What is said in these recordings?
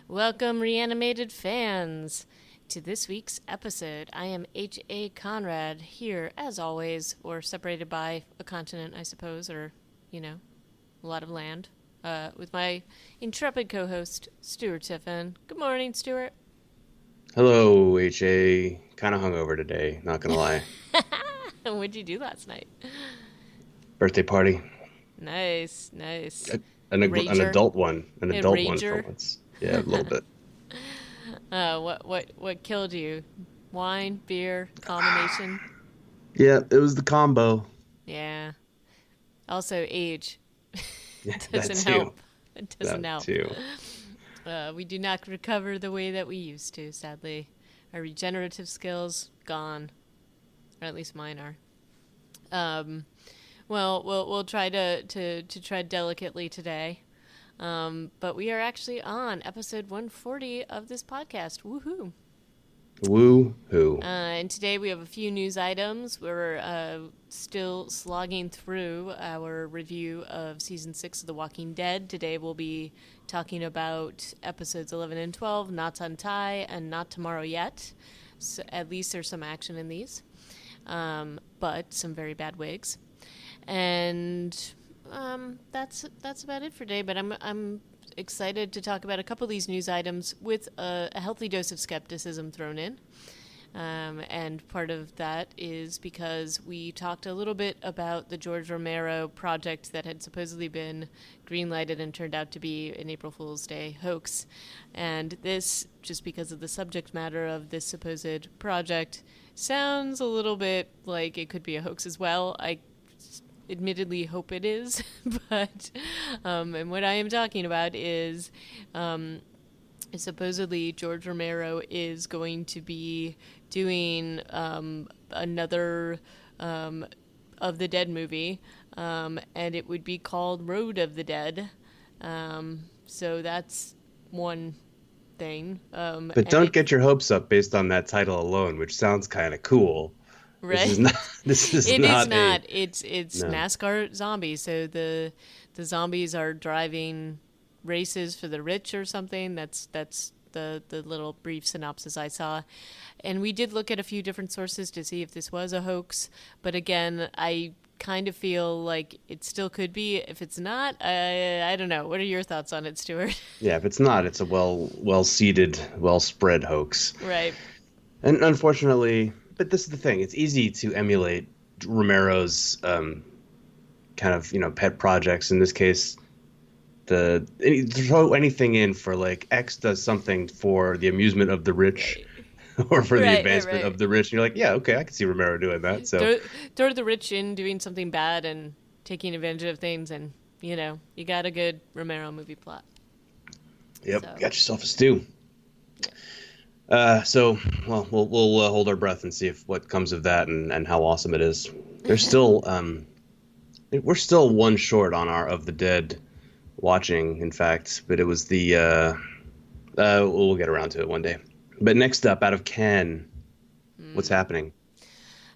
Welcome, Reanimated fans, to this week's episode. I am H.A. Conrad, here, as always, or separated by a continent, I suppose, or, a lot of land, with my intrepid co-host, Stuart Tiffin. Good morning, Stuart. Hello, HA. Kind of hungover today, not gonna lie. What'd you do last night? Birthday party. Nice, nice. A- an Rager? adult one. An A adult one for rager? once. Yeah, a little bit. What killed you? Wine, beer, combination? Yeah, it was the combo. Yeah. Also, age. Yeah, that Doesn't too. help. It doesn't That help. too. We do not recover the way that we used to, sadly. Our regenerative skills, gone. Or at least mine are. Um, well, we'll try to tread delicately today. But we are actually on episode 140 of this podcast. Woohoo! Woo hoo. And today we have a few news items. We're still slogging through our review of season 6 of The Walking Dead. Today we'll be talking about episodes 11 and 12, Knots Untie, and Not Tomorrow Yet. So at least there's some action in these, but some very bad wigs. And that's about it for today. But I'm excited to talk about a couple of these news items with a healthy dose of skepticism thrown in. And part of that is because we talked a little bit about the George Romero project that had supposedly been greenlighted and turned out to be an April Fool's Day hoax. And this, just because of the subject matter of this supposed project, sounds a little bit like it could be a hoax as well. I admittedly hope it is, but and what I am talking about is supposedly George Romero is going to be doing another of the Dead movie, and it would be called Road of the Dead. So that's one thing. But And don't it get your hopes up based on that title alone, which sounds kind of cool. This is right. not. This is It is not a not. It's no. NASCAR zombies. So the zombies are driving races for the rich or something. That's the little brief synopsis I saw. And we did look at a few different sources to see if this was a hoax, but again, I kind of feel like it still could be. If it's not, I don't know. What are your thoughts on it, Stuart? Yeah, if it's not, it's a well seeded, well spread hoax. Right. And unfortunately, but this is the thing. It's easy to emulate Romero's kind of pet projects. In this case, throw anything in for like X does something for the amusement of the rich Right. or for the Right, right, advancement right. of the rich. And you're like, yeah, okay, I can see Romero doing that. So, throw, throw the rich in doing something bad and taking advantage of things, and you got a good Romero movie plot. yep, So got yourself a stew. yeah. So, well, we'll hold our breath and see if what comes of that and how awesome it is. There's still we're still one short on our of the Dead watching, in fact, but it was the we'll get around to it one day. But next up, out of Cannes, what's happening?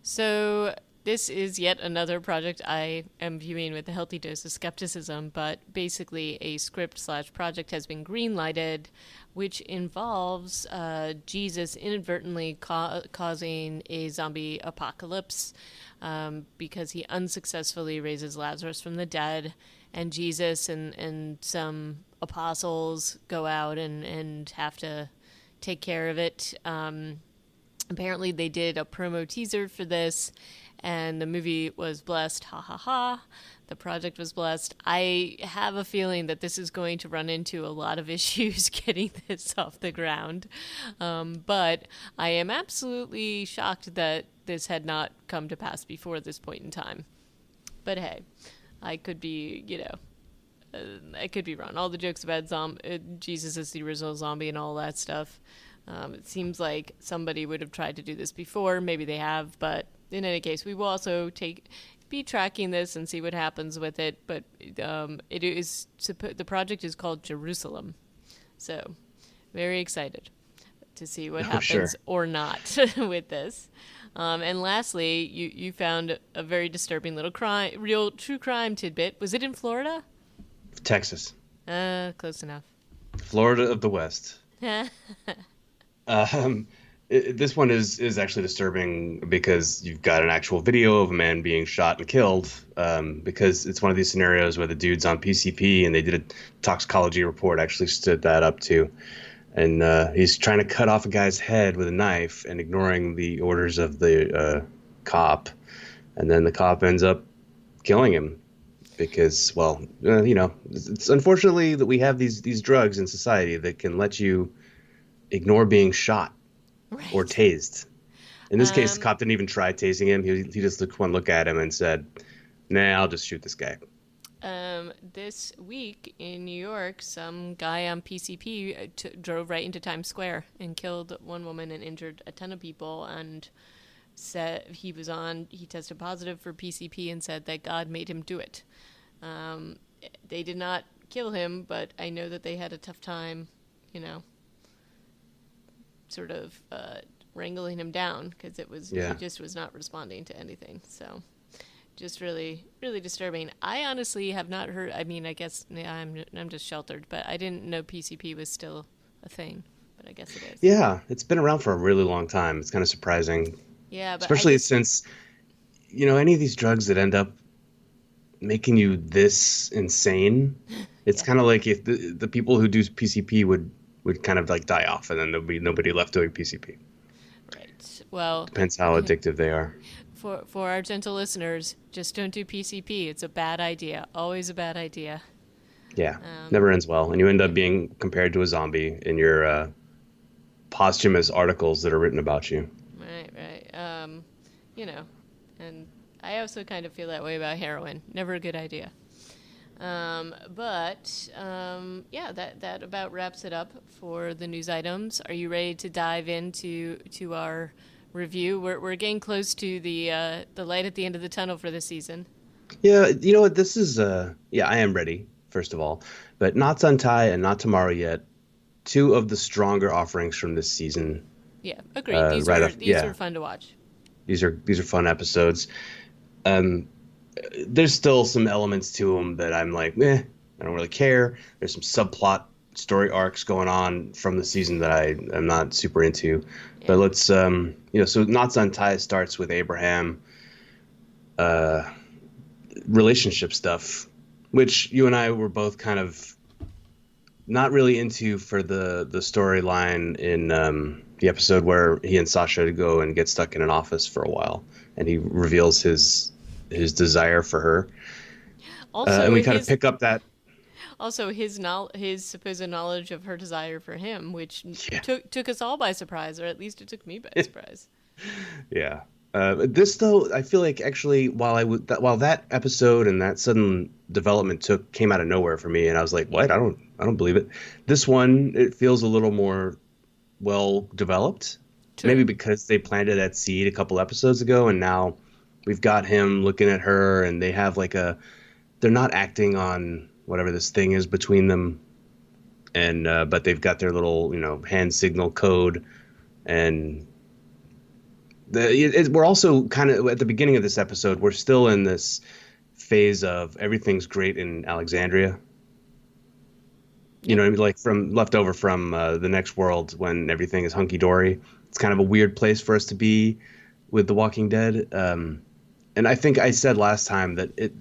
So this is yet another project I am viewing with a healthy dose of skepticism, but basically a script/project has been greenlighted, which involves Jesus inadvertently causing a zombie apocalypse because he unsuccessfully raises Lazarus from the dead, and Jesus and some apostles go out and have to take care of it. Apparently, they did a promo teaser for this, and the movie was blessed. Ha ha ha. The project was blessed. I have a feeling that this is going to run into a lot of issues getting this off the ground. But I am absolutely shocked that this had not come to pass before this point in time. But hey, I could be, I could be wrong. All the jokes about Jesus as the original zombie and all that stuff. It seems like somebody would have tried to do this before. Maybe they have, but in any case, we will also be tracking this and see what happens with it. But it is the project is called Jerusalem, so very excited to see what Oh, sure. happens or not with this. And lastly, you found a very disturbing little real true crime tidbit. Was it in Florida? Texas, Close enough. Florida of the West. Um, this one is actually disturbing because you've got an actual video of a man being shot and killed. Because it's one of these scenarios where the dude's on PCP and they did a toxicology report actually stood that up too. And he's trying to cut off a guy's head with a knife and ignoring the orders of the cop. And then the cop ends up killing him because, well, it's unfortunately that we have these drugs in society that can let you ignore being shot or Right. tased. In this case, the Um, cop didn't even try tasing him. He just took one look at him and said, "Nah, I'll just shoot this guy." this week in New York, some guy on PCP drove right into Times Square and killed one woman and injured a ton of people. And said he tested positive for PCP and said that God made him do it. Um, they did not kill him, but I know that they had a tough time, you know, sort of wrangling him down because he Yeah, just was not responding to anything. So just really, really disturbing. I honestly have not heard. I mean, I guess yeah, I'm just sheltered, but I didn't know PCP was still a thing. But I guess it is. yeah, it's been around for a really long time. It's kind of surprising, Yeah, but I especially just since any of these drugs that end up making you this insane. It's yeah, kind of like if the people who do PCP would kind of like die off, and then there'll be nobody left doing PCP. right. Well, Depends how addictive they are. for our gentle listeners, just don't do PCP. It's a bad idea. Always a bad idea. Yeah, Um, never ends well, and you end yeah, up being compared to a zombie in your posthumous articles that are written about you. right, right. You know, and I also kind of feel that way about heroin. Never a good idea. Yeah, that about wraps it up for the news items. Are you ready to dive into our review? We're getting close to the light at the end of the tunnel for this season. Yeah, you know what? This is yeah, I am ready, first of all. But Not Untie and Not Tomorrow Yet, two of the stronger offerings from this season. Yeah, agreed. These Right were off, these yeah, were fun to watch. these are fun episodes. Um, there's still some elements to them that I'm like, I don't really care. There's some subplot story arcs going on from the season that I am not super into. Yeah. But let's so Knots Untie starts with Abraham uh relationship stuff, which you and I were both kind of not really into for the storyline in the episode where he and Sasha go and get stuck in an office for a while, and he reveals his desire for her, and Also, we kind of pick up that. his supposed knowledge of her desire for him, which Yeah, took us all by surprise, or at least it took me by surprise. yeah. This though, I feel like actually, while that episode and that sudden development came out of nowhere for me, and I was like, what? I don't believe it. This one, it feels a little more well developed, maybe True. because they planted that seed a couple episodes ago, and now we've got him looking at her, and they have like they're not acting on whatever this thing is between them, and but they've got their little hand signal code, and we're also kind of at the beginning of this episode, we're still in this phase of everything's great in Alexandria. You Yep. know what I mean? Like from left over from the next world when everything is hunky dory. It's kind of a weird place for us to be with The Walking Dead. And I think I said last time that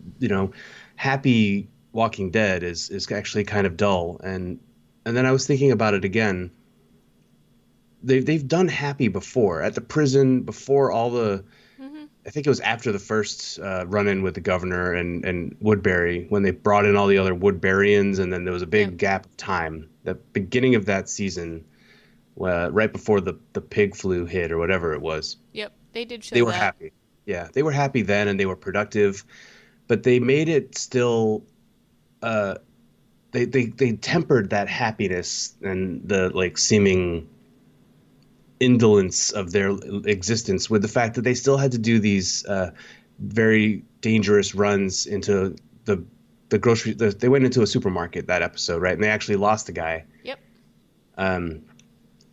happy Walking Dead is actually kind of dull. And then I was thinking about it again. They've done happy before at the prison before all the. Hmm. I think it was after the first run-in with the governor and Woodbury when they brought in all the other Woodburyans, and then there was a Yep. big gap of time. The beginning of that season, right before the pig flu hit or whatever it was, Yep. They did they show were that. happy. Yeah, they were happy then, and they were productive, but they made it still. Uh, they tempered that happiness and the like seeming indolence of their existence with the fact that they still had to do these very dangerous runs into the grocery. They went into a supermarket that episode, right? And they actually lost a guy. Yep. Um,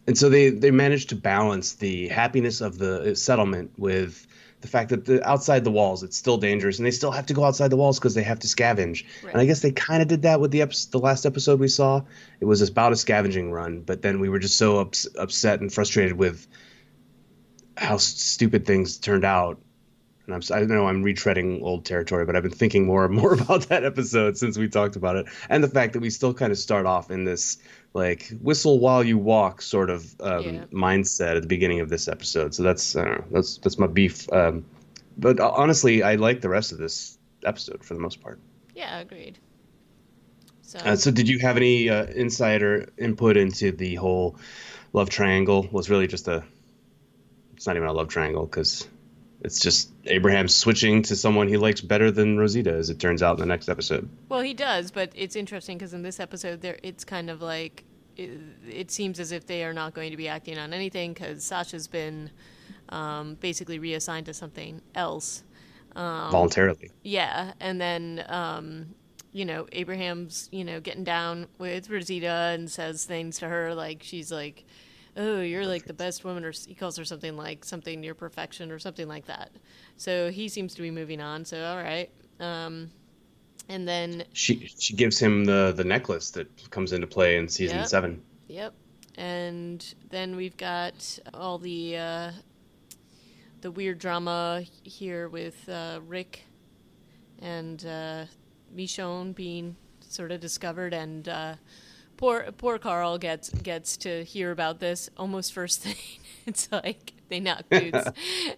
and so they managed to balance the happiness of the settlement with the the fact that outside the walls it's still dangerous, and they still have to go outside the walls because they have to scavenge. And I Right. guess they kind of did that with the last episode we saw. It was about a scavenging run, but then we were just so upset and frustrated with how stupid things turned out. And I know I'm retreading old territory, but I've been thinking more and more about that episode since we talked about it, and the fact that we still kind of start off in this like whistle while you walk sort of Yeah. mindset at the beginning of this episode. So that's I don't know, that's my beef. But honestly, I like the rest of this episode for the most part. Yeah, agreed. So, So did you have any insight or input into the whole love triangle? Well, it's really just a. It's not even a love triangle because it's just Abraham switching to someone he likes better than Rosita, as it turns out in the next episode. well, he does, but it's interesting because in this episode, there it's kind of like it seems as if they are not going to be acting on anything because Sasha's been basically reassigned to something else. Voluntarily. Yeah, and then Abraham's getting down with Rosita and says things to her like she's like, "Oh, you're like the best woman," or he calls her something like something near perfection or something like that. So he seems to be moving on. So all right, and then She gives him the necklace that comes into play in season yep, 7. yep, and then we've got all the weird drama here with Rick and Michonne being sort of discovered, and poor Carl gets to hear about this almost first thing. It's like they knock boots,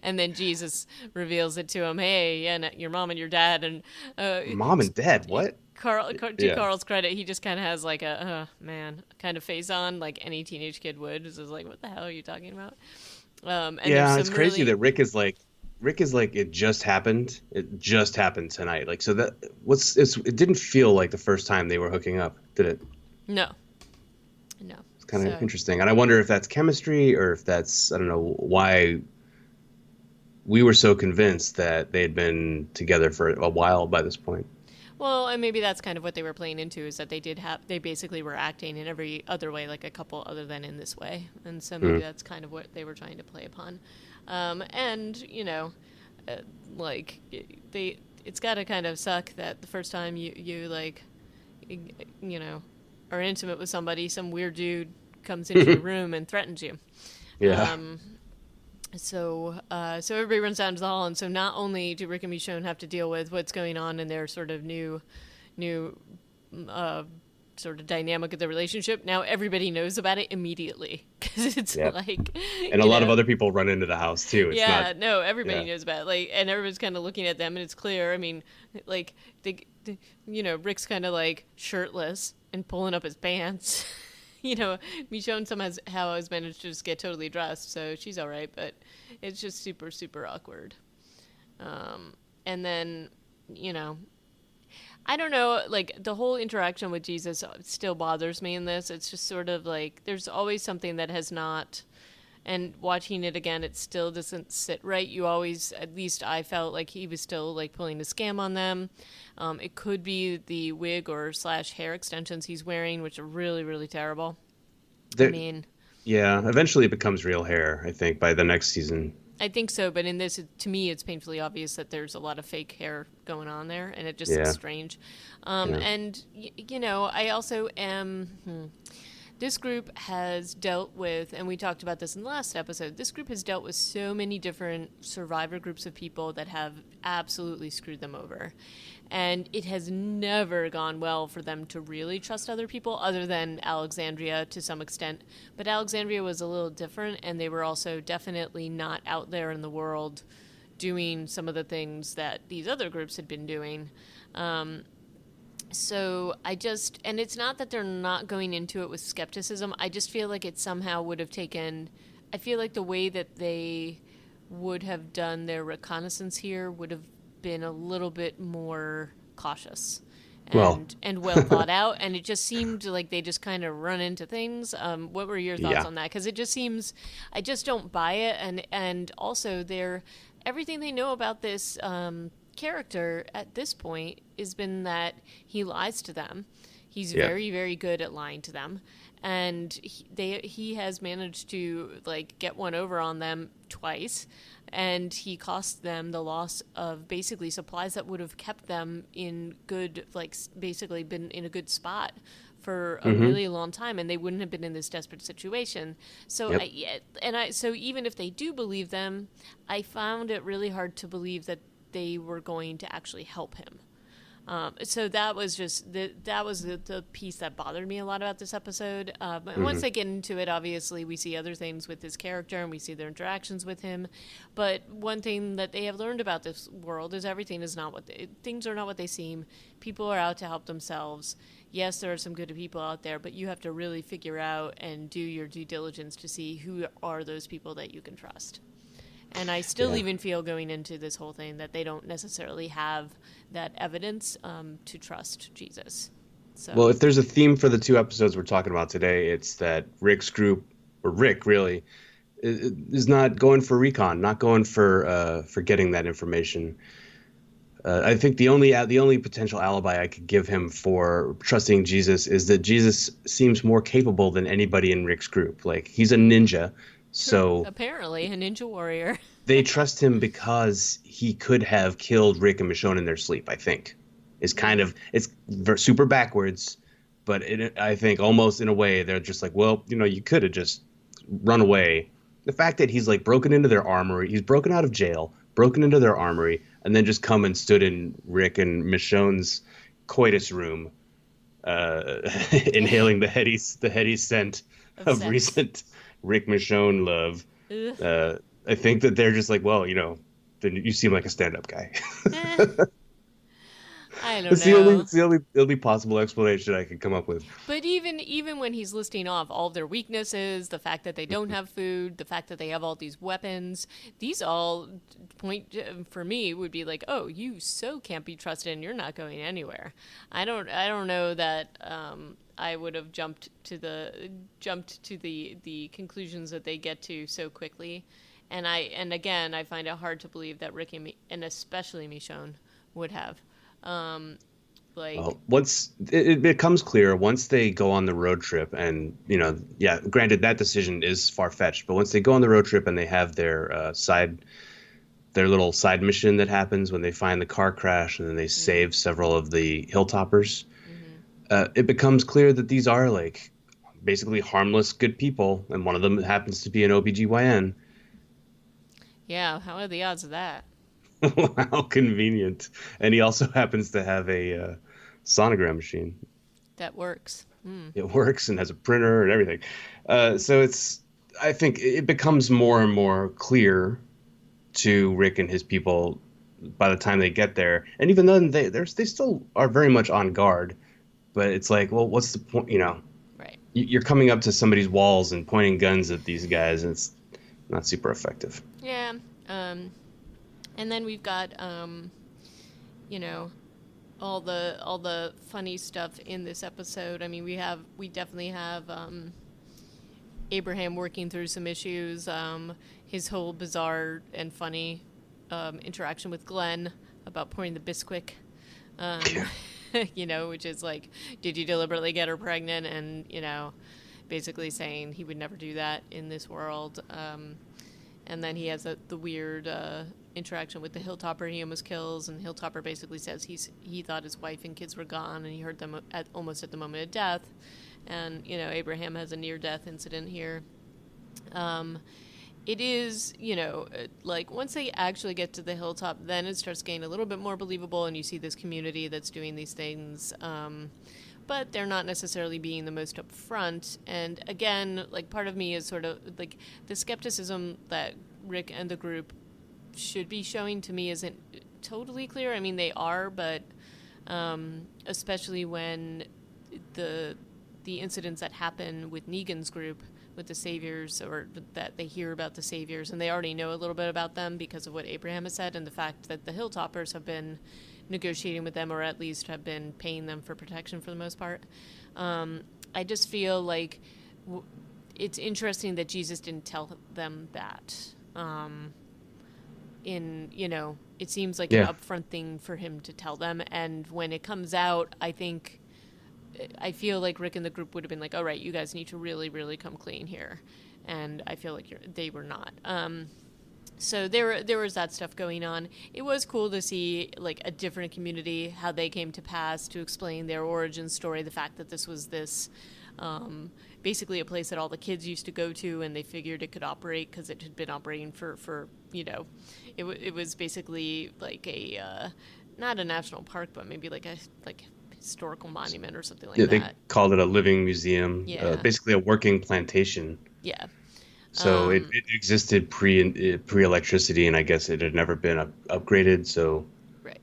and then Jesus reveals it to him. Hey, yeah, your mom and your dad, and Mom and Dad, what? To Yeah. Carl's credit, he just kind of has like a man kind of face on, like any teenage kid would. It's just like, what the hell are you talking about? And there's Yeah, it's some crazy that really Rick is like it just happened. It just happened tonight. Like so that it didn't feel like the first time they were hooking up, did it? no, no. It's kind of So interesting. And I wonder if that's chemistry or if that's I don't know why we were so convinced that they had been together for a while by this point. well, and maybe that's kind of what they were playing into is that they basically were acting in every other way like a couple other than in this way, and so maybe Mm. that's kind of what they were trying to play upon, and uh, like it's got to kind of suck that the first time you like you know are intimate with somebody, some weird dude comes into your room and threatens you. Yeah. Um, so everybody runs down to the hall, and so not only do Rick and Michonne have to deal with what's going on in their sort of new uh, sort of dynamic of the relationship, now everybody knows about it immediately because it's Yeah. like, And a lot of other people run into the house too. It's yeah, not no, everybody yeah. knows about it. Like, and everyone's kind of looking at them, and it's clear. I mean, like, Rick's kind of like shirtless and pulling up his pants. Michonne somehow has managed to just get totally dressed, so she's all right. But it's just super, super awkward. And then, you know, I don't know, like the whole interaction with Jesus still bothers me in this. It's just sort of like there's always something that has not, and watching it again, it still doesn't sit right. You always, at least I felt like he was still like pulling a scam on them. It could be the wig or slash hair extensions he's wearing, which are really, really terrible. I There, mean, yeah, eventually it becomes real hair, I think, by the next season. I think so, but in this, to me, it's painfully obvious that there's a lot of fake hair going on there, and it just looks Yeah. strange. Yeah. And I also am. This group has dealt with, and we talked about this in the last episode. This group has dealt with so many different survivor groups of people that have absolutely screwed them over, and it has never gone well for them to really trust other people, other than Alexandria to some extent. But Alexandria was a little different, and they were also definitely not out there in the world doing some of the things that these other groups had been doing. So and it's not that they're not going into it with skepticism. I just feel like it somehow would have taken, I feel like the way that they would have done their reconnaissance here would have been a little bit more cautious Well, and well thought out. And it just seemed like they just kind of run into things. What were your thoughts yeah. on that? Because it just seems, I just don't buy it. And also everything they know about this, character at this point has been that he lies to them. He's Yeah. very, very good at lying to them. and he has managed to like get one over on them twice, and he cost them the loss of basically supplies that would have kept them in good, like basically been in a good spot for a Mm-hmm. really long time, and they wouldn't have been in this desperate situation. So Yep. so even if they do believe them, I found it really hard to believe that they were going to actually help him. So that was just the piece that bothered me a lot about this episode. And once Mm-hmm. they get into it, obviously we see other things with his character and we see their interactions with him. But one thing that they have learned about this world is everything is not things are not what they seem. People are out to help themselves. Yes, there are some good people out there, but you have to really figure out and do your due diligence to see who are those people that you can trust. And I still Yeah. even feel going into this whole thing that they don't necessarily have that evidence to trust Jesus. Well, So, if there's a theme for the two episodes we're talking about today, it's that Rick's group, or Rick really, is not going for recon, not going for getting that information. I think the only potential alibi I could give him for trusting Jesus is that Jesus seems more capable than anybody in Rick's group. Like he's a ninja, true. so Apparently, a ninja warrior. they trust him because he could have killed Rick and Michonne in their sleep. I think is kind of it's super backwards, but I think almost in a way they're just like, well, you could have just run away. The fact that he's like broken into their armory, he's broken out of jail, broken into their armory, and then just come and stood in Rick and Michonne's coitus room, inhaling the heady scent Of of sex. recent Rick Michonne love. Ugh. I think that they're just like, well, then you seem like a stand-up guy. Eh, I don't It's the only, know. it's the only possible explanation I could come up with. But even when he's listing off all of their weaknesses, the fact that they don't have food, the fact that they have all these weapons, these all point for me would be like, oh, you so can't be trusted, and you're not going anywhere. I don't know that I would have jumped to the conclusions that they get to so quickly, and again I find it hard to believe that Rick and especially Michonne would have. Um, like Well, once it becomes clear, once they go on the road trip, and yeah, granted that decision is far-fetched, but once they go on the road trip and they have their little side mission that happens when they find the car crash and then they mm, save several of the Hilltoppers, hmm it becomes clear that these are like basically harmless, good people, and one of them happens to be an OBGYN. yeah, how are the odds of that? How convenient. And he also happens to have a sonogram machine. That works. It works and has a printer and everything. So I think it becomes more and more clear to Rick and his people by the time they get there. And even then, they still are very much on guard. But it's like, well, what's the point? Right. You're coming up to somebody's walls and pointing guns at these guys, and it's not super effective. Yeah. And then we've got you know, all the funny stuff in this episode. I mean, we definitely have Abraham working through some issues. His whole bizarre and funny interaction with Glenn about pouring the Bisquick. Um, which is like, did you deliberately get her pregnant? And basically saying he would never do that in this world. And then he has the weird interaction with the Hilltopper he almost kills, and Hilltopper basically says he thought his wife and kids were gone, and he heard them almost at the moment of death. And Abraham has a near-death incident here. It is, like once they actually get to the hilltop, then it starts getting a little bit more believable, and you see this community that's doing these things. But they're not necessarily being the most upfront. And again, like part of me is sort of like the skepticism that Rick and the group should be showing to me isn't totally clear. I mean, they are, but especially when the incidents that happen with Negan's group with the saviors, or that they hear about the saviors and they already know a little bit about them because of what Abraham has said and the fact that the Hilltoppers have been negotiating with them, or at least have been paying them for protection for the most part. I just feel like it's interesting that Jesus didn't tell them that. It seems like an Yeah. upfront thing for him to tell them, and when it comes out, I think I feel like Rick and the group would have been like, all right, you guys need to really, really come clean here. And I feel like they were not. So there was that stuff going on. It was cool to see like a different community, how they came to pass, to explain their origin story, the fact that this was this basically a place that all the kids used to go to, and they figured it could operate because it had been operating for it was basically like a not a national park, but maybe like a historical monument or something like Yeah, they that. called it a living museum, Yeah, basically a working plantation. yeah. So it existed pre electricity, and I guess it had never been upgraded. So Right.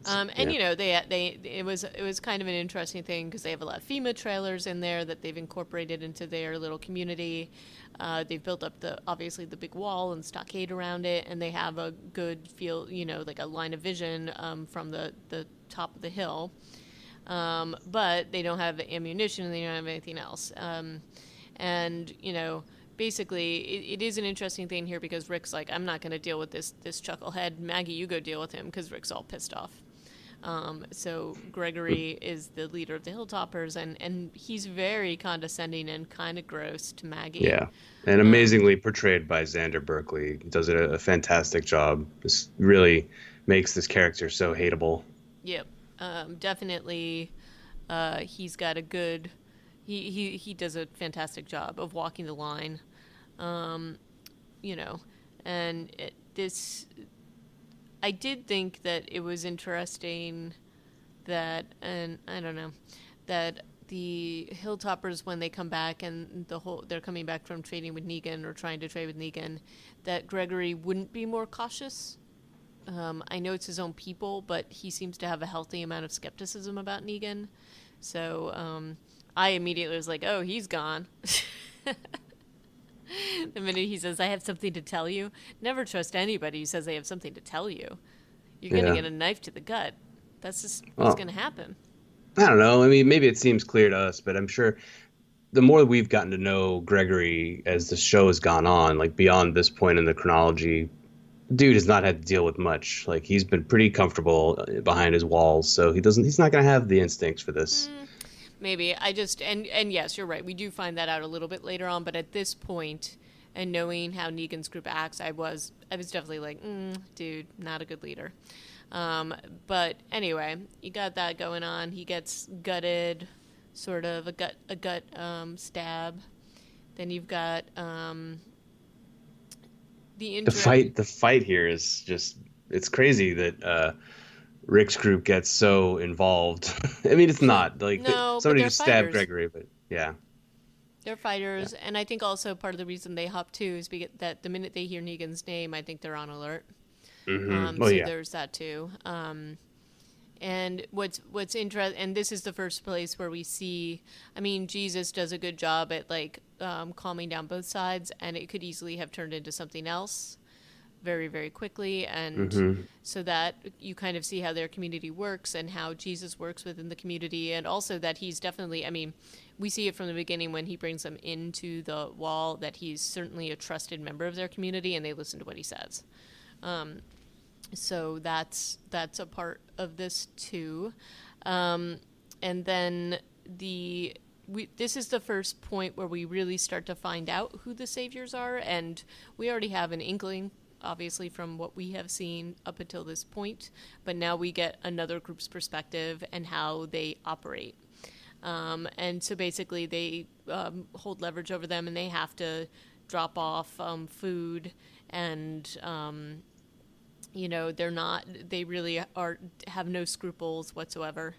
And yeah, they it was kind of an interesting thing because they have a lot of FEMA trailers in there that they've incorporated into their little community. They've built up obviously the big wall and stockade around it, and they have a good feel, like a line of vision from the top of the hill. But they don't have ammunition and they don't have anything else. And basically, it is an interesting thing here because Rick's like, I'm not going to deal with this chucklehead. Maggie, you go deal with him because Rick's all pissed off. So Gregory is the leader of the Hilltoppers, and he's very condescending and kind of gross to Maggie. yeah, and amazingly portrayed by Xander Berkeley. He does a fantastic job. This really makes this character so hateable. Yep, definitely. He's got a good. He does a fantastic job of walking the line. Um, you know, and this I did think that it was interesting that, and I don't know, that the Hilltoppers, when they come back and they're coming back from trading with Negan or trying to trade with Negan, that Gregory wouldn't be more cautious. I know it's his own people, but he seems to have a healthy amount of skepticism about Negan. So I immediately was like, oh, he's gone. The minute he says, I have something to tell you, never trust anybody who says they have something to tell you. You're going to Yeah. get a knife to the gut. That's just what's Well, going to happen. I don't know. I mean, maybe it seems clear to us, but I'm sure the more we've gotten to know Gregory as the show has gone on, like beyond this point in the chronology, dude has not had to deal with much. Like he's been pretty comfortable behind his walls, so he's not going to have the instincts for this. Maybe. I just, and yes, you're right. We do find that out a little bit later on, but at this point, and knowing how Negan's group acts, I was definitely like, dude, not a good leader. But anyway, you got that going on. He gets gutted, sort of a gut stab. Then you've got the intro. The fight here is just it's crazy that Rick's group gets so involved. I mean, it's not like No, but somebody they're just stabbed fighters. Gregory, but yeah, They're yeah. fighters, and I think also part of the reason they hop too is because that the minute they hear Negan's name, I think they're on alert. Oh So yeah, there's that too. And what's interesting, and this is the first place where we see, I mean, Jesus does a good job at like calming down both sides, and it could easily have turned into something else very, very quickly. And hmm so that you kind of see how their community works and how Jesus works within the community, and also that he's definitely, I mean, we see it from the beginning when he brings them into the wall that he's certainly a trusted member of their community, and they listen to what he says. So that's a part of this too. And then this is the first point where we really start to find out who the saviors are, and we already have an inkling, obviously, from what we have seen up until this point, but now we get another group's perspective and how they operate. And so basically they hold leverage over them, and they have to drop off food, and they really have no scruples whatsoever.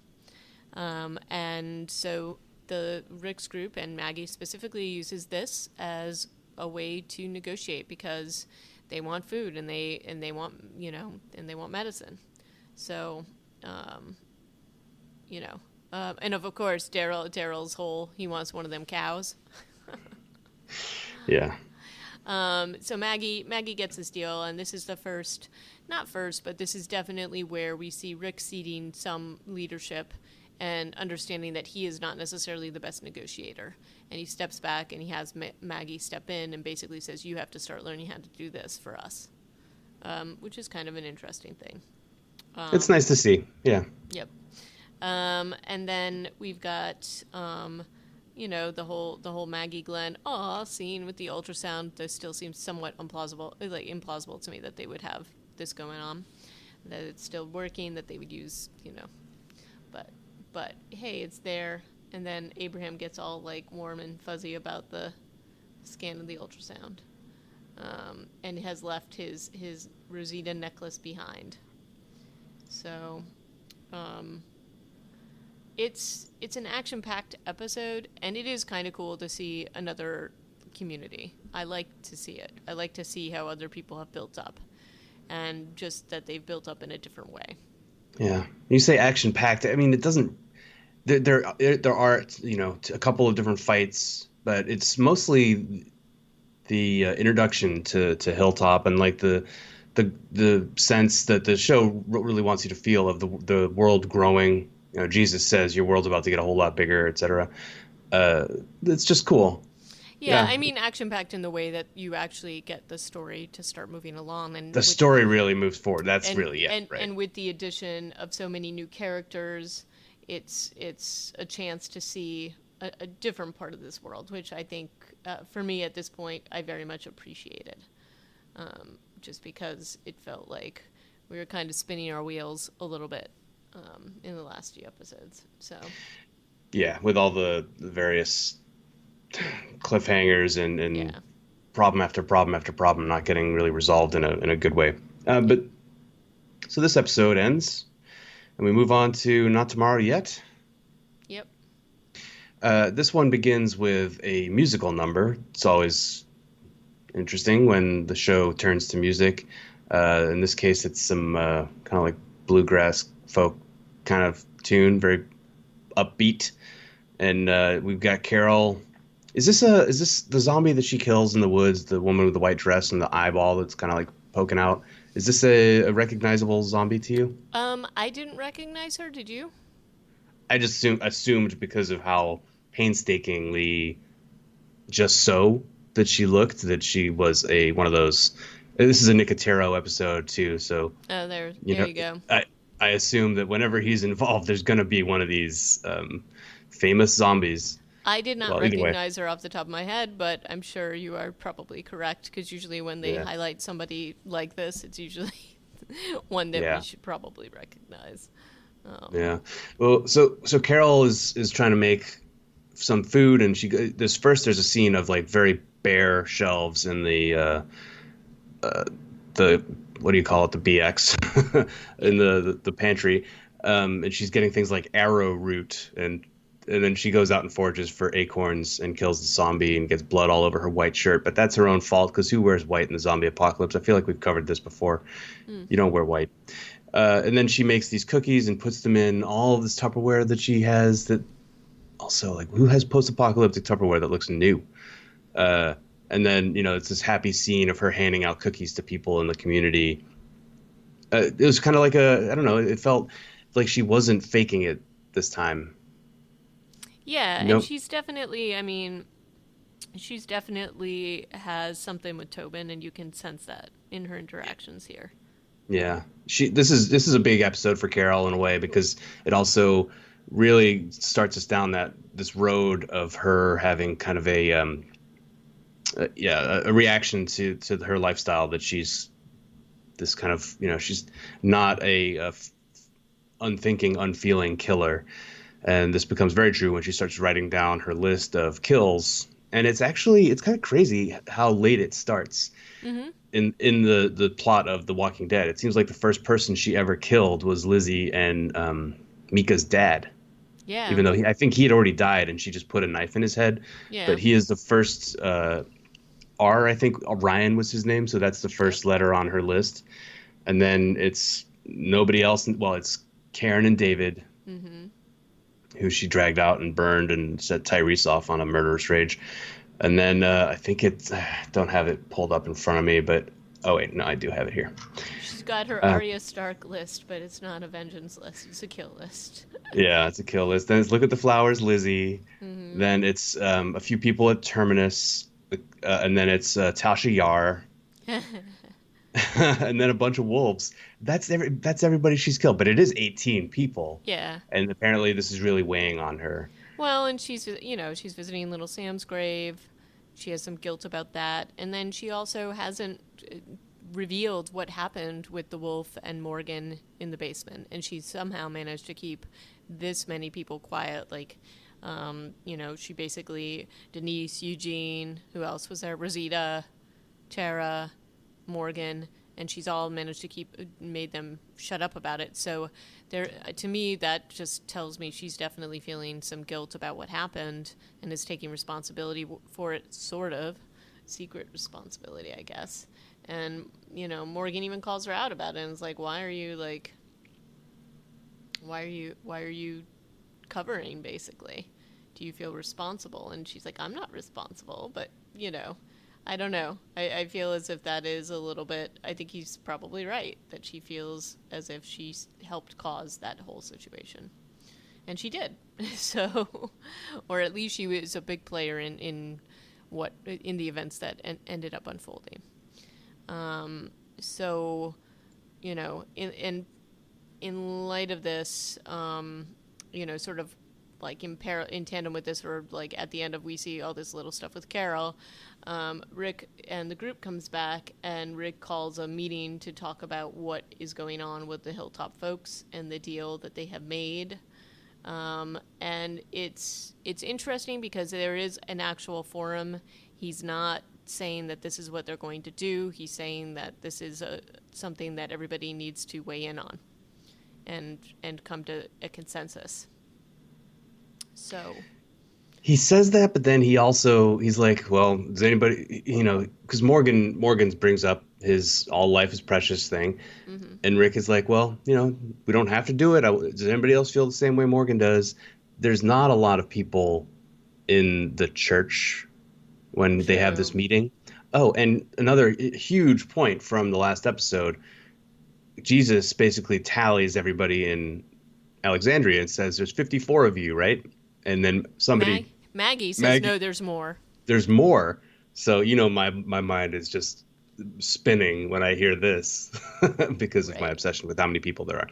And so the Rick's group, and Maggie specifically, uses this as a way to negotiate because they want food, and they want and they want medicine. So and of course Daryl's whole, he wants one of them cows. yeah. So Maggie gets this deal, and this is the first, not first, but this is definitely where we see Rick ceding some leadership and understanding that he is not necessarily the best negotiator. And he steps back, and he has Maggie step in and basically says, you have to start learning how to do this for us, which is kind of an interesting thing. It's nice to see. Yeah. Yep. And then we've got, the whole Maggie Glenn scene with the ultrasound. This still seems somewhat implausible to me that they would have this going on, that it's still working, that they would use, but hey, it's there. And then Abraham gets all like warm and fuzzy about the scan of the ultrasound, and has left his Rosita necklace behind. So, it's an action-packed episode, and it is kind of cool to see another community. I like to see it. I like to see how other people have built up, and just that they've built up in a different way. Yeah. You say action-packed. I mean, it doesn't. There are a couple of different fights, but it's mostly the introduction to Hilltop and like the sense that the show really wants you to feel of the world growing. Jesus says your world's about to get a whole lot bigger, etc. It's just cool. Yeah, I mean action-packed in the way that you actually get the story to start moving along, and the story really moves forward. That's really it, right? And with the addition of so many new characters, it's a chance to see a different part of this world, which I think, for me at this point, I very much appreciated. Just because it felt like we were kind of spinning our wheels a little bit in the last few episodes. So, yeah, with all the various cliffhangers and problem after problem after problem not getting really resolved in a good way. But so this episode ends, and we move on to Not Tomorrow Yet. Yep. This one begins with a musical number. It's always interesting when the show turns to music. In this case, it's some kind of like bluegrass folk kind of tune, very upbeat. And we've got Carol. Is this the zombie that she kills in the woods? The woman with the white dress and the eyeball that's kind of like poking out. Is this a recognizable zombie to you? I didn't recognize her. Did you? I just assumed because of how painstakingly just so that she looked that she was one of those. This is a Nicotero episode too, so there you go. I assume that whenever he's involved, there's going to be one of these famous zombies. I did not recognize her off the top of my head, but I'm sure you are probably correct, because usually when they highlight somebody like this, it's usually one that we should probably recognize. Yeah. Well, so Carol is trying to make some food, and there's a scene of like very bare shelves in the what do you call it, the BX in the pantry, and she's getting things like arrowroot, and then she goes out and forages for acorns and kills the zombie and gets blood all over her white shirt. But that's her own fault, because who wears white in the zombie apocalypse? I feel like we've covered this before. You don't wear white. And then she makes these cookies and puts them in all of this Tupperware that she has. That also, like, who has post-apocalyptic Tupperware that looks new? And then, it's this happy scene of her handing out cookies to people in the community. It was kind of like I don't know, it felt like she wasn't faking it this time. Yeah, and she's definitely has something with Tobin, and you can sense that in her interactions here. Yeah. This is a big episode for Carol in a way, because it also really starts us down this road of her having kind of a reaction to her lifestyle, that she's this kind of, she's not a unthinking, unfeeling killer. And this becomes very true when she starts writing down her list of kills. And it's kind of crazy how late it starts in the plot of The Walking Dead. It seems like the first person she ever killed was Lizzie and Mika's dad. Yeah. Even though I think he had already died and she just put a knife in his head. Yeah. But he is the first I think Orion was his name. So that's the first letter on her list. And then it's nobody else. Well, it's Karen and David. Who she dragged out and burned and set Tyrese off on a murderous rage. And then I think don't have it pulled up in front of me, but oh wait, no, I do have it here. She's got her Arya Stark list, but it's not a vengeance list, it's a kill list. Yeah, it's a kill list. Then it's Look at the Flowers, Lizzie. Then it's a few people at Terminus, and then it's Tasha Yar. and then a bunch of wolves. That's everybody she's killed, but it is 18 people, Yeah. and apparently this is really weighing on her. Well, and she's visiting little Sam's grave. She has some guilt about that. And then she also hasn't revealed what happened with the wolf and Morgan in the basement. And she somehow managed to keep this many people quiet. Like, she basically, Denise, Eugene, who else was there? Rosita, Tara, Morgan, and she's all managed to made them shut up about it. So there, to me, that just tells me she's definitely feeling some guilt about what happened and is taking responsibility for it, sort of secret responsibility, I guess. And Morgan even calls her out about it and is like, why are you covering, basically? Do you feel responsible? And she's like, I'm not responsible, but I don't know. I feel as if that is a little bit, I think he's probably right, that she feels as if she helped cause that whole situation. And she did. So, or at least she was a big player in the events that ended up unfolding. So, in light of this, sort of like in tandem with this, or like at the end of we see all this little stuff with Carol, Rick and the group comes back, and Rick calls a meeting to talk about what is going on with the Hilltop folks and the deal that they have made. And it's interesting because there is an actual forum. He's not saying that this is what they're going to do. He's saying that this is something that everybody needs to weigh in on and come to a consensus. So He says that, but then he's like, well, does anybody, because Morgan's brings up his all life is precious thing, and Rick is like, well, we don't have to do it. Does anybody else feel the same way Morgan does? There's not a lot of people in the church when they have this true. meeting. Oh, and another huge point from the last episode, Jesus basically tallies everybody in Alexandria and says, there's 54 of you, right? And then Maggie says Maggie, no, there's more. there's more. So, my mind is just spinning when I hear this because of my Right. obsession with how many people there are.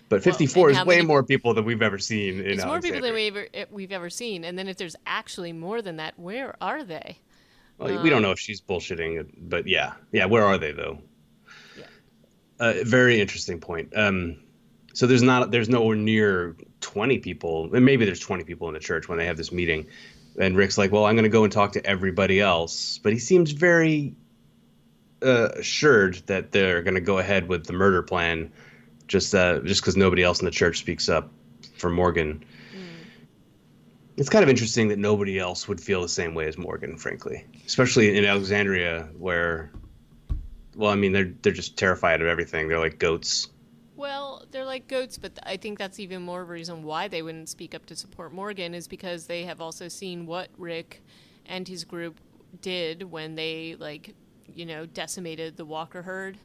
But Well, 54 and is how way many more people than we've ever seen in it's more people than Alexandria. we've ever seen. And then if there's actually more than that, where are they? Well, we don't know if she's bullshitting, but yeah. Yeah, where are they, though? Yeah. Very interesting point. So there's nowhere near 20 people, and maybe there's 20 people in the church when they have this meeting. And Rick's like, well, I'm going to go and talk to everybody else. But he seems very assured that they're going to go ahead with the murder plan just because nobody else in the church speaks up for Morgan. Mm. It's kind of interesting that nobody else would feel the same way as Morgan, frankly, especially in Alexandria, where, well, I mean, they're just terrified of everything. They're like goats. Well, they're like goats, but I think that's even more of a reason why they wouldn't speak up to support Morgan is because they have also seen what Rick and his group did when they decimated the Walker herd.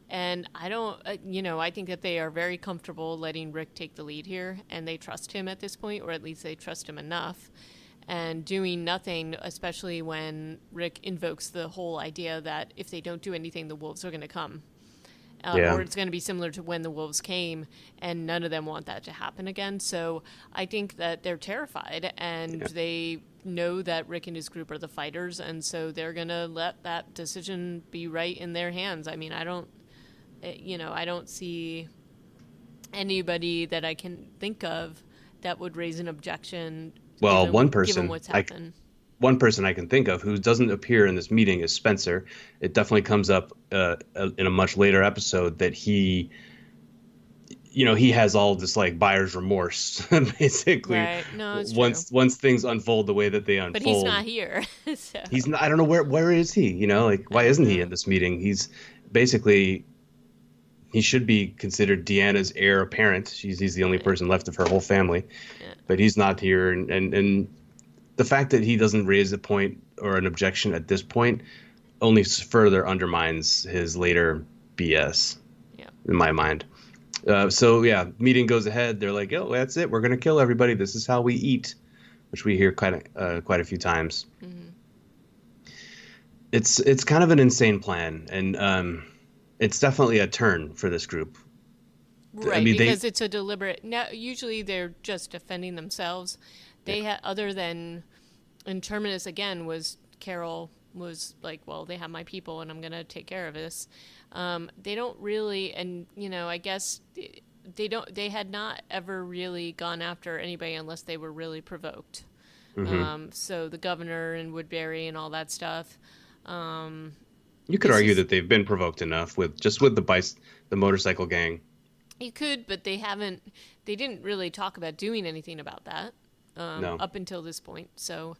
And I don't, I think that they are very comfortable letting Rick take the lead here, and they trust him at this point, or at least they trust him enough. And doing nothing, especially when Rick invokes the whole idea that if they don't do anything, the wolves are going to come. Yeah, Or it's going to be similar to when the wolves came, and none of them want that to happen again. So I think that they're terrified, and yeah. they know that Rick and his group are the fighters, and so they're going to let that decision be right in their hands. I mean, I don't see anybody that I can think of that would raise an objection Well, given what's happened. one person I can think of who doesn't appear in this meeting is Spencer. It definitely comes up in a much later episode that he has all this like buyer's remorse, basically. Right. No, it's true. Once things unfold the way that they But he's unfold, not here. So he's not. I don't know where is he? Like I why don't isn't he in know. this meeting? He's basically he should be considered Deanna's heir apparent. He's the only Right. person left of her whole family, Yeah. but he's not here, and the fact that he doesn't raise a point or an objection at this point only further undermines his later BS Yeah. in my mind. So yeah, meeting goes ahead. They're like, "Oh, that's it. We're gonna kill everybody. This is how we eat," which we hear quite a few times. Mm-hmm. It's kind of an insane plan, and it's definitely a turn for this group. I Right, mean, because it's a deliberate. Now, usually they're just defending themselves. yeah. They had other than, and Terminus again was Carol was like, well, they have my people, and I'm gonna take care of this. They don't really, and I guess they don't. They had not ever really gone after anybody unless they were really provoked. Hmm. So the governor and Woodbury and all that stuff. You could This argue is that they've been provoked enough with the motorcycle gang. You could, but they haven't. They didn't really talk about doing anything about that No. up until this point. So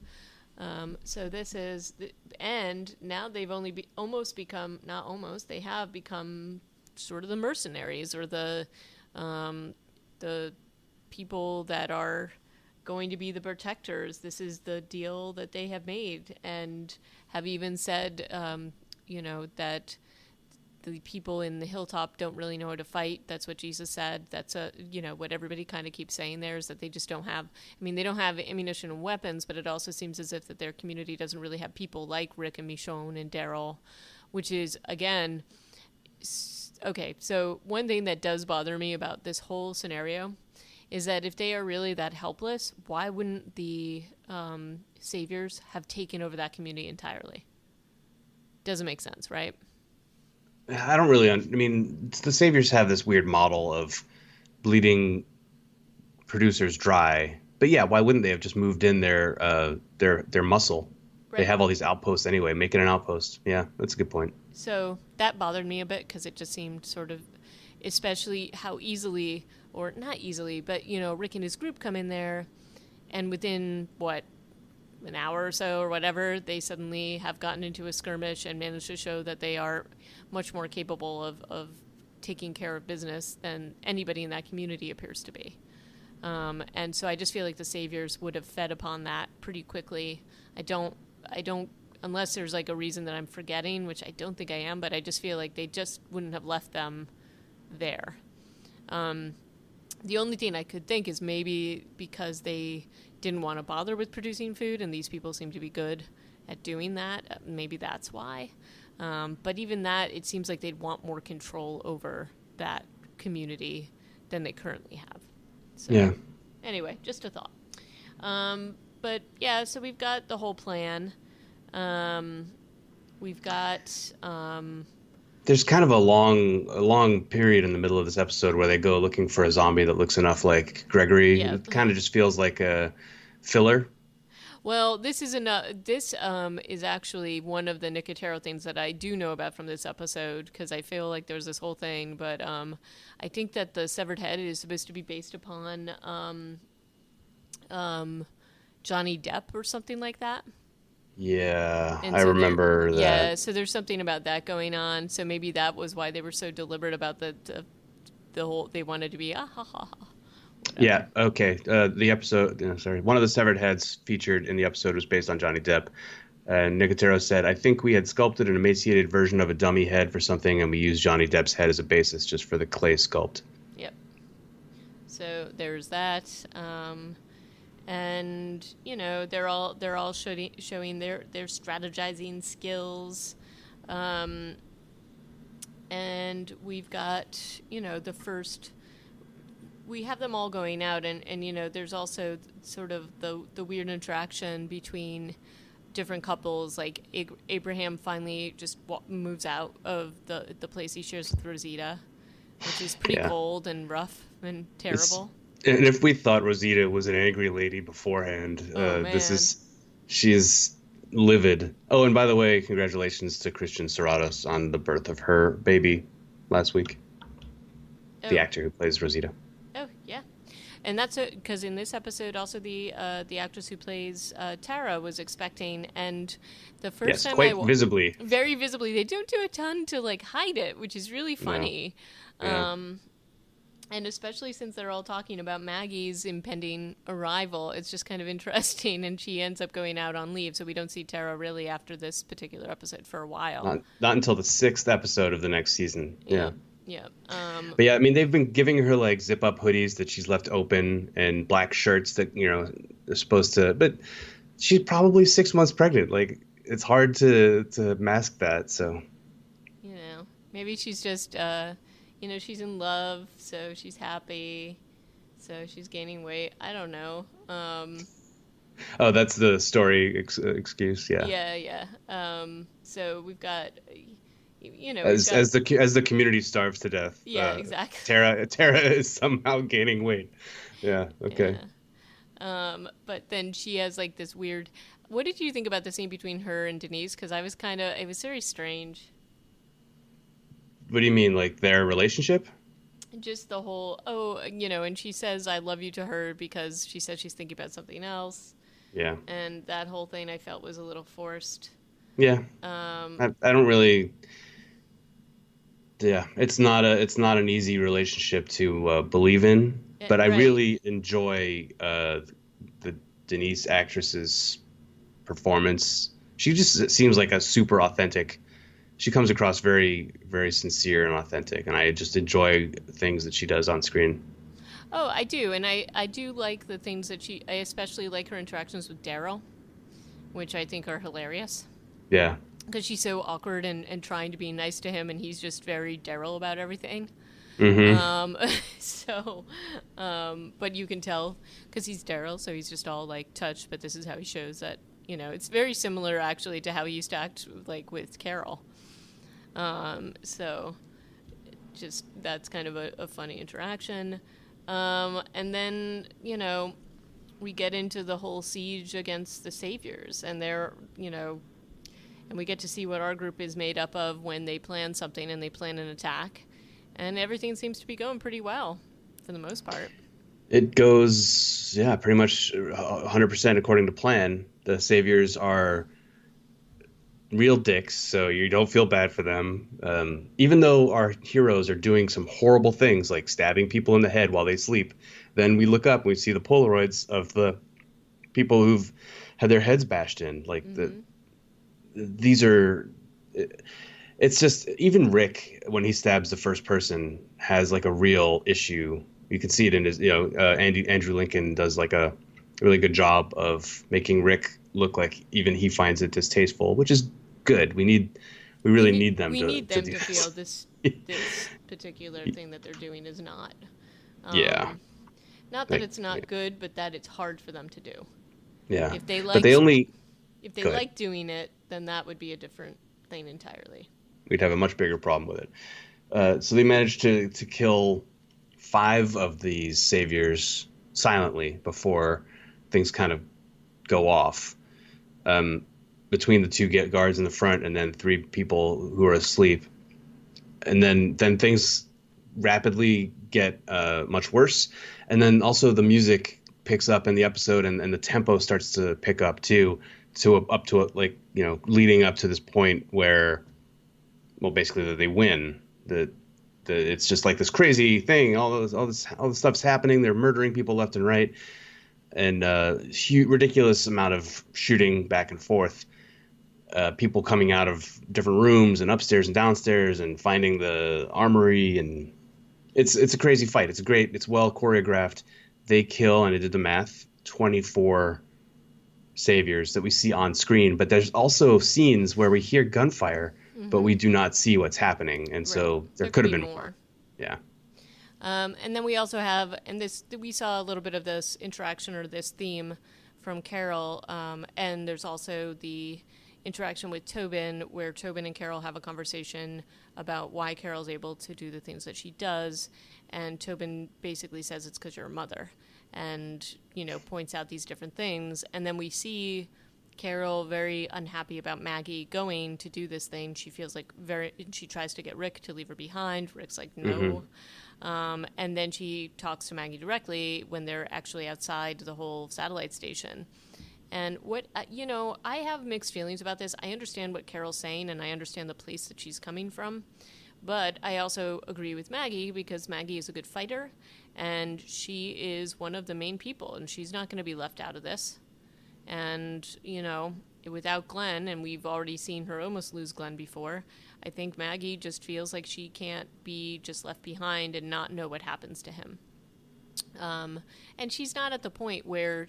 this is, and now they've almost become, not almost. They have become sort of the mercenaries or the people that are going to be the protectors. This is the deal that they have made, and have even said, that the people in the hilltop don't really know how to fight. That's what Jesus said. That's what everybody kind of keeps saying there is that they just don't have. I mean, they don't have ammunition and weapons, but it also seems as if that their community doesn't really have people like Rick and Michonne and Daryl, which is again okay. So one thing that does bother me about this whole scenario is that if they are really that helpless, why wouldn't the saviors have taken over that community entirely? Doesn't make sense, right? I don't really. I mean, the Saviors have this weird model of bleeding producers dry. But yeah, why wouldn't they have just moved in their muscle? They Right. have all these outposts anyway. Make it an outpost. Yeah, that's a good point. So that bothered me a bit because it just seemed sort of, especially how easily, or not easily, but Rick and his group come in there, and within what, an hour or so or whatever, they suddenly have gotten into a skirmish and managed to show that they are much more capable of taking care of business than anybody in that community appears to be. And so I just feel like the saviors would have fed upon that pretty quickly. I don't, unless there's like a reason that I'm forgetting, which I don't think I am, but I just feel like they just wouldn't have left them there. The only thing I could think is maybe because they didn't want to bother with producing food, and these people seem to be good at doing that. Maybe that's why. But even that, it seems like they'd want more control over that community than they currently have. Yeah. So, anyway, just a thought. But yeah, so we've got the whole plan. We've got There's kind of a long period in the middle of this episode where they go looking for a zombie that looks enough like Gregory. yeah. It kind of just feels like a filler. Well, this is actually one of the Nicotero things that I do know about from this episode because I feel like there's this whole thing, but I think that the severed head is supposed to be based upon Johnny Depp or something like that. Yeah, And I so remember that. yeah, so there's something about that going on. So maybe that was why they were so deliberate about the whole. They wanted to be ah ha ha ha, Yeah, whatever. okay. The episode, sorry, one of the severed heads featured in the episode was based on Johnny Depp. And Nicotero said, I think we had sculpted an emaciated version of a dummy head for something, and we used Johnny Depp's head as a basis just for the clay sculpt. Yep. So there's that. And they're all showing their strategizing skills. Um, and we've got the first. We have them all going out, and there's also sort of the weird interaction between different couples. Like Abraham finally just moves out of the place he shares with Rosita, which is pretty Yeah. cold and rough and It's, terrible. and if we thought Rosita was an angry lady beforehand, Oh this man. is, she's livid. Oh, and by the way, congratulations to Christian Serratos on the birth of her baby last week, the Oh, actor who plays Rosita. oh yeah, and that's because in this episode also the actress who plays Tara was expecting, and the first Yes, time quite visibly. very visibly they don't do a ton to like hide it, which is really No. funny. Yeah. Um, and especially since they're all talking about Maggie's impending arrival, it's just kind of interesting. And she ends up going out on leave, so we don't see Tara really after this particular episode for a while. Not until the sixth episode of the next season. Yeah, Yeah. yeah. But yeah, I mean, they've been giving her like zip up hoodies that she's left open and black shirts that, are supposed to, but she's probably 6 months pregnant. Like it's hard to mask that. So You know. Maybe she's just, she's in love, so she's happy, so she's gaining weight. I don't know. Oh, that's the story excuse. Yeah. Yeah, yeah. So we've got, we've got, As the community starves to death, yeah, exactly. Tara is somehow gaining weight. Yeah. Okay. Yeah. But then she has like this weird. What did you think about the scene between her and Denise? Because it was very strange. What do you mean, like their relationship? Just the whole, and she says, I love you to her because she says she's thinking about something else. Yeah. And that whole thing I felt was a little forced. Yeah. Um, I don't really. Yeah, it's not an easy relationship to believe in, but I right. really enjoy the Denise actress's performance. She just seems like a super authentic. She comes across very, very sincere and authentic, and I just enjoy things that she does on screen. Oh, I do. And I do like the things I especially like her interactions with Daryl, which I think are hilarious. Yeah. Because she's so awkward and trying to be nice to him, and he's just very Daryl about everything. Hmm. Um, so, but you can tell because he's Daryl, so he's just all like touched. But this is how he shows that it's very similar actually to how he used to act like with Carol. So just that's kind of a funny interaction. And then we get into the whole siege against the saviors, and and we get to see what our group is made up of when they plan something and they plan an attack. And everything seems to be going pretty well for the most part. It goes, yeah, pretty much 100% according to plan. The saviors are real dicks, so you don't feel bad for them. Even though our heroes are doing some horrible things like stabbing people in the head while they sleep, then we look up and we see the Polaroids of the people who've had their heads bashed in. Mm-hmm. These are. It's just even Rick when he stabs the first person has like a real issue. You can see it in his, Andrew Lincoln does like a really good job of making Rick look like even he finds it distasteful, which is good. We really need them We need to them do to feel this. this particular thing that they're doing is not. Yeah, Um, Not that like it's not good, but that it's hard for them to do. yeah, If they but they liked only if they go ahead. like doing it, then that would be a different thing entirely. We'd have a much bigger problem with it. So they managed to kill five of these saviors silently before things kind of go off. Um, Between the two get guards in the front and then three people who are asleep, and then things rapidly get much worse, and then also the music picks up in the episode and the tempo starts to pick up too, up to like leading up to this point where well basically that they win. It's just like this crazy thing. All this stuff's happening. They're murdering people left and right, and ridiculous amount of shooting back and forth. People coming out of different rooms and upstairs and downstairs and finding the armory, and it's a crazy fight. It's well choreographed. They kill, and I did the math, 24 saviors that we see on screen, but there's also scenes where we hear gunfire but Mm-hmm. we do not see what's happening, and Right. so there There could could have be been more. more. Yeah. And then we also have, and this we saw a little bit of this interaction or this theme from Carol, and there's also the interaction with Tobin, where Tobin and Carol have a conversation about why Carol's able to do the things that she does, and Tobin basically says it's because you're a mother, and points out these different things, and then we see Carol very unhappy about Maggie going to do this thing. She feels like she tries to get Rick to leave her behind. Rick's like, Hmm. no. And then she talks to Maggie directly when they're actually outside the whole satellite station. And I have mixed feelings about this. I understand what Carol's saying and I understand the place that she's coming from. But I also agree with Maggie because Maggie is a good fighter and she is one of the main people and she's not going to be left out of this. And, without Glenn, and we've already seen her almost lose Glenn before, I think Maggie just feels like she can't be just left behind and not know what happens to him. And she's not at the point where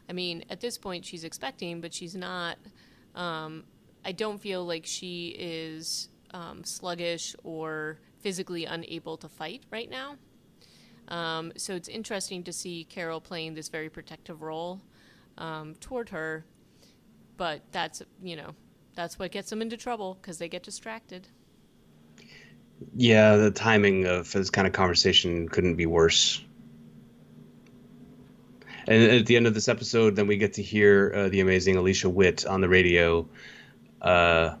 at this point she's expecting, but she's not. I don't feel like she is sluggish or physically unable to fight right now. So it's interesting to see Carol playing this very protective role toward her, but that's what gets them into trouble because they get distracted. Yeah, the timing of this kind of conversation couldn't be worse. And at the end of this episode, then we get to hear the amazing Alicia Witt on the radio, uh,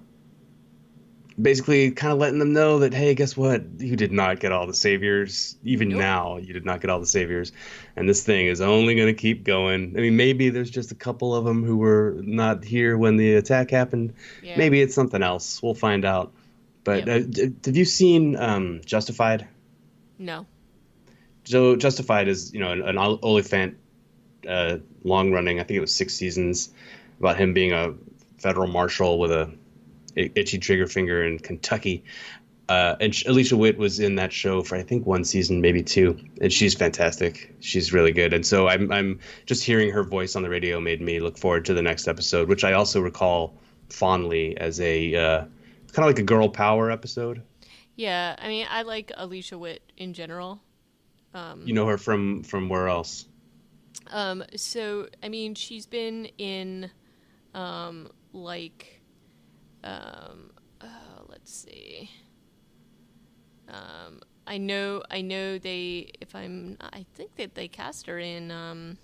basically kind of letting them know that, hey, guess what? You did not get all the saviors. Even Nope. now, you did not get all the saviors. And this thing is only going to keep going. I mean, maybe there's just a couple of them who were not here when the attack happened. Yeah. Maybe it's something else. We'll find out. But Yep. have you seen Justified? No. So Justified is, an Oliphant, long running. I think it was 6 seasons, about him being a federal marshal with a itchy trigger finger in Kentucky. And Alicia Witt was in that show for I think one season, maybe two, and she's fantastic. She's really good. And so I'm just hearing her voice on the radio made me look forward to the next episode, which I also recall fondly as a kind of like a girl power episode. Yeah, I mean, I like Alicia Witt in general. You know her from where else? So I mean, she's been in, like, let's see. I know I think that they cast her in,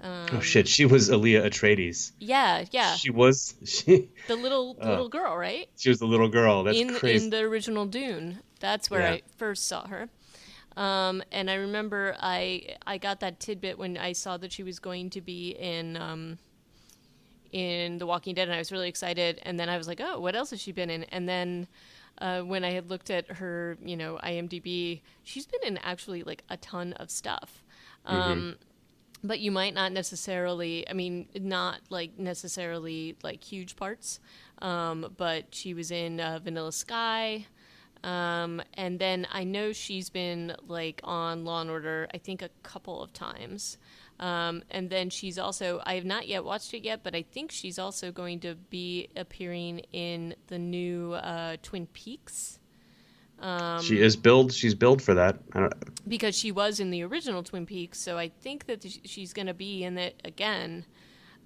Oh shit, she was Aaliyah Atreides. yeah, She was she. the little girl, right? She was the little girl. That's In crazy. the original Dune. That's where Yeah. I first saw her. And I remember I got that tidbit when I saw that she was going to be in The Walking Dead, and I was really excited. And then I was like, oh, what else has she been in? And then when I had looked at her, IMDb, she's been in actually like a ton of stuff. Hmm. But you might not necessarily, I mean, not like necessarily like huge parts. But she was in Vanilla Sky. And then I know she's been like on Law and Order, I think a couple of times. And then she's also, I have not yet watched it yet, but I think she's also going to be appearing in the new Twin Peaks. She's billed for that. I don't, Because she was in the original Twin Peaks, so I think that she's going to be in it again.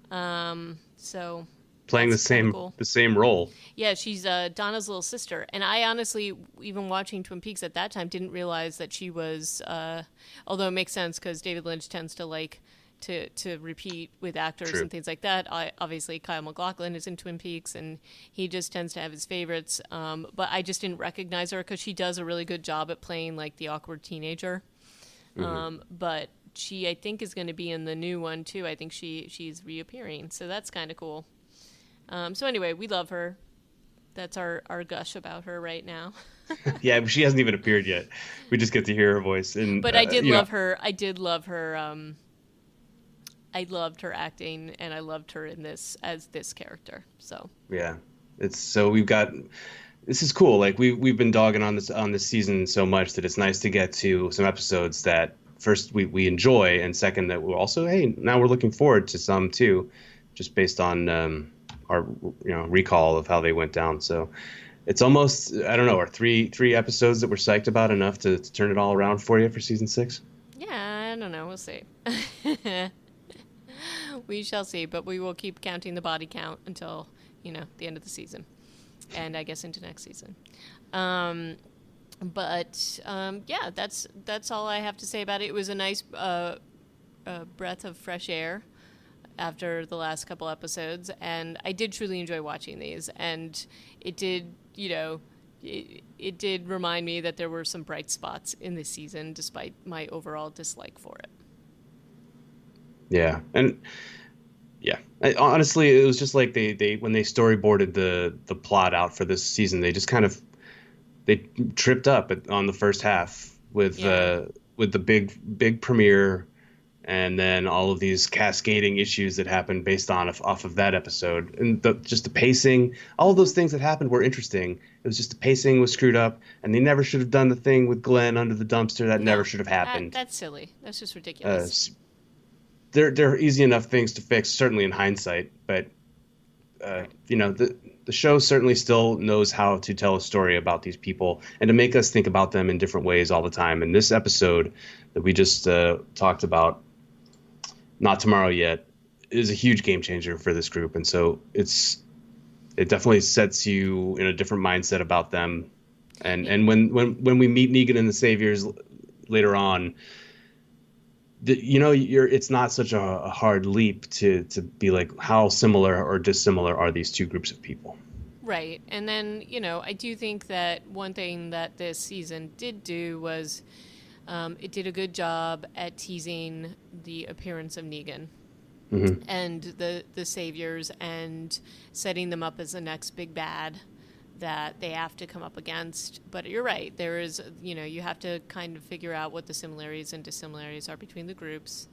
So playing that's kind of cool. the same role. Yeah, she's Donna's little sister, and I honestly, even watching Twin Peaks at that time, didn't realize that she was. Although it makes sense because David Lynch tends to like to repeat with actors True. and things like that. Obviously, Kyle MacLachlan is in Twin Peaks, and he just tends to have his favorites. But I just didn't recognize her because she does a really good job at playing like the awkward teenager. But she, I think, is going to be in the new one too. I think she's reappearing, so that's kind of cool. So anyway, we love her. That's our gush about her right now. Yeah, she hasn't even appeared yet. We just get to hear her voice. And But I did love her. I did love her. I loved her acting, and I loved her in this as this character. So yeah, it's so we've got. This is cool. Like we've been dogging on this season so much that it's nice to get to some episodes that first we enjoy, and second that we're also, hey, now we're looking forward to some too, just based on our recall of how they went down. So it's almost, I don't know, are three episodes that we're psyched about enough to turn it all around for you for season 6? yeah, I don't know. We'll see. We shall see, but we will keep counting the body count until the end of the season, and I guess into next season. Yeah, that's all I have to say about it. It was a nice breath of fresh air after the last couple episodes, and I did truly enjoy watching these, and it did, it did remind me that there were some bright spots in this season despite my overall dislike for it. Yeah, and yeah, honestly, it was just like they when they storyboarded the plot out for this season, they just kind of they tripped up on the first half with Yeah. with the big premiere, and then all of these cascading issues that happened based on off of that episode, and just the pacing, all of those things that happened were interesting. It was just the pacing was screwed up, and they never should have done the thing with Glenn under the dumpster. That No, never should have happened. that's silly. That's just Uh, ridiculous. they're easy enough things to fix, certainly in hindsight, but the the show certainly still knows how to tell a story about these people and to make us think about them in different ways all the time. And this episode that we just talked about, Not Tomorrow Yet, is a huge game changer for this group. And so it definitely sets you in a different mindset about them. And when we meet Negan and the Saviors later on, it's not such a hard leap to be like, how similar or dissimilar are these two groups of people? Right. And then, I do think that one thing that this season did do was it did a good job at teasing the appearance of Negan and the Saviors and setting them up as the next big bad that they have to come up against. But you're right. There is, you have to kind of figure out what the similarities and dissimilarities are between the groups.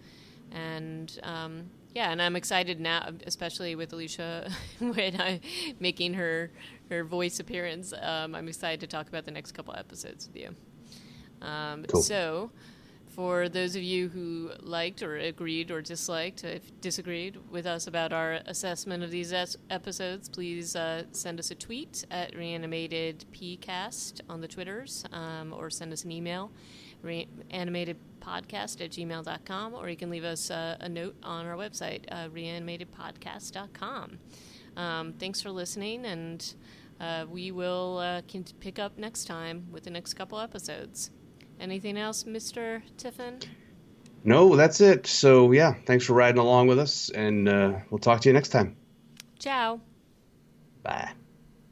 And, and I'm excited now, especially with Alicia when making her voice appearance. I'm excited to talk about the next couple episodes with you. Cool. So, for those of you who liked or agreed or disliked, disagreed with us about our assessment of these episodes, please send us a tweet at Reanimated PCast on the Twitters, or send us an email, reanimatedpodcast@gmail.com, or you can leave us a note on our website, reanimatedpodcast.com. Thanks for listening, and we will pick up next time with the next couple episodes. Anything else, Mr. Tiffin? No, that's it. So, yeah, thanks for riding along with us, and we'll talk to you next time. Ciao. Bye.